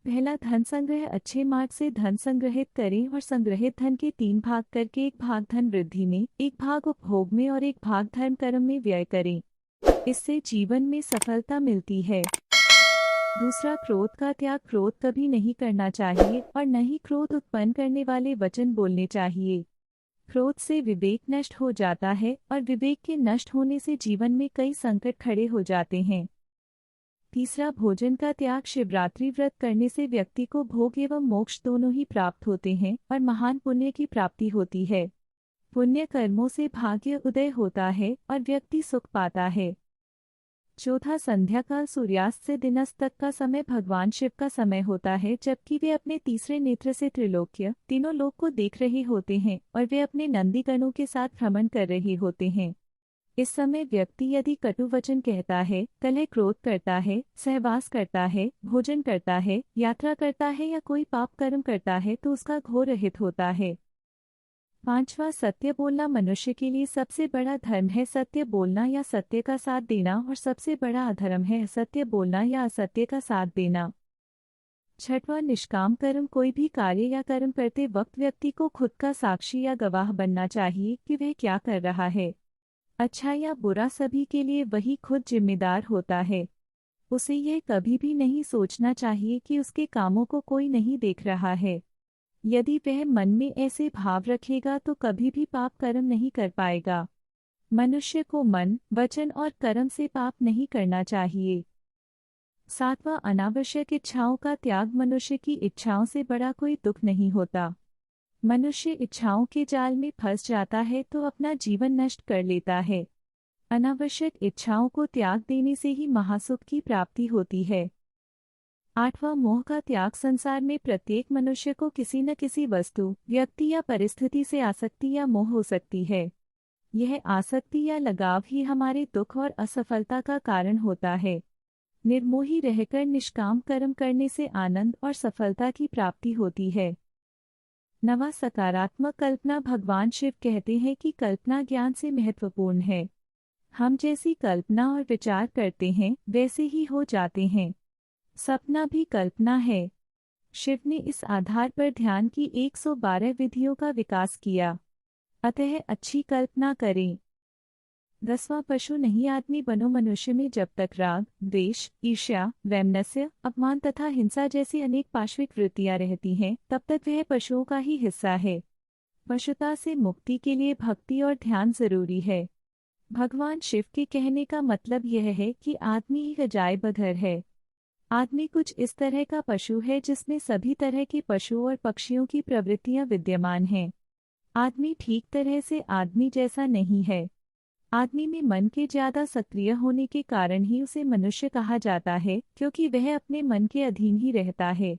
पहला, धन संग्रह। अच्छे मार्ग से धन संग्रहित करें और संग्रहित धन के 3 भाग करके एक भाग धन वृद्धि में, एक भाग उपभोग में और एक भाग धर्म कर्म में व्यय करें। इससे जीवन में सफलता मिलती है। दूसरा, क्रोध का त्याग। क्रोध कभी नहीं करना चाहिए और न ही क्रोध उत्पन्न करने वाले वचन बोलने चाहिए। क्रोध से विवेक नष्ट हो जाता है और विवेक के नष्ट होने से जीवन में कई संकट खड़े हो जाते हैं। तीसरा, भोजन का त्याग। शिवरात्रि व्रत करने से व्यक्ति को भोग एवं मोक्ष दोनों ही प्राप्त होते हैं और महान पुण्य की प्राप्ति होती है। पुण्य कर्मों से भाग्य उदय होता है और व्यक्ति सुख पाता है। चौथा, संध्या काल। सूर्यास्त से दिनास्त तक का समय भगवान शिव का समय होता है, जबकि वे अपने तीसरे नेत्र से त्रिलोक्य, तीनों लोक को देख रहे होते हैं और वे अपने नंदीगणों के साथ भ्रमण कर रहे होते हैं। इस समय व्यक्ति यदि कटु वचन कहता है, कलह क्रोध करता है, सहवास करता है, भोजन करता है, यात्रा करता है या कोई पाप कर्म करता है तो उसका घोर रहित होता है। पांचवा, सत्य बोलना। मनुष्य के लिए सबसे बड़ा धर्म है सत्य बोलना या सत्य का साथ देना, और सबसे बड़ा अधर्म है असत्य बोलना या असत्य का साथ देना। छठवां, निष्काम कर्म। कोई भी कार्य या कर्म करते वक्त व्यक्ति को खुद का साक्षी या गवाह बनना चाहिए कि वह क्या कर रहा है। अच्छा या बुरा सभी के लिए वही खुद जिम्मेदार होता है। उसे यह कभी भी नहीं सोचना चाहिए कि उसके कामों को कोई नहीं देख रहा है। यदि वह मन में ऐसे भाव रखेगा तो कभी भी पाप कर्म नहीं कर पाएगा। मनुष्य को मन, वचन और कर्म से पाप नहीं करना चाहिए। सातवां, अनावश्यक इच्छाओं का त्याग। मनुष्य की इच्छाओं से बड़ा कोई दुख नहीं होता। मनुष्य इच्छाओं के जाल में फंस जाता है तो अपना जीवन नष्ट कर लेता है। अनावश्यक इच्छाओं को त्याग देने से ही महासुख की प्राप्ति होती है। आठवां, मोह का त्याग। संसार में प्रत्येक मनुष्य को किसी न किसी वस्तु, व्यक्ति या परिस्थिति से आसक्ति या मोह हो सकती है। यह आसक्ति या लगाव ही हमारे दुख और असफलता का कारण होता है। निर्मोही रहकर निष्काम कर्म करने से आनंद और सफलता की प्राप्ति होती है। नवा, सकारात्मक कल्पना। भगवान शिव कहते हैं कि कल्पना ज्ञान से महत्वपूर्ण है। हम जैसी कल्पना और विचार करते हैं वैसे ही हो जाते हैं। सपना भी कल्पना है। शिव ने इस आधार पर ध्यान की 112 विधियों का विकास किया। अतः अच्छी कल्पना करें। 10वां, पशु नहीं आदमी बनो। मनुष्य में जब तक राग, द्वेष, ईर्ष्या, वैमनस्य, अपमान तथा हिंसा जैसी अनेक पाशविक वृत्तियां रहती हैं, तब तक वह पशुओं का ही हिस्सा है। पशुता से मुक्ति के लिए भक्ति और ध्यान जरूरी है। भगवान शिव के कहने का मतलब यह है कि आदमी एक अजायब घर है। आदमी कुछ इस तरह का पशु है जिसमें सभी तरह के पशुओं और पक्षियों की प्रवृत्तियां विद्यमान हैं। आदमी ठीक तरह से आदमी जैसा नहीं है। आदमी में मन के ज्यादा सक्रिय होने के कारण ही उसे मनुष्य कहा जाता है, क्योंकि वह अपने मन के अधीन ही रहता है।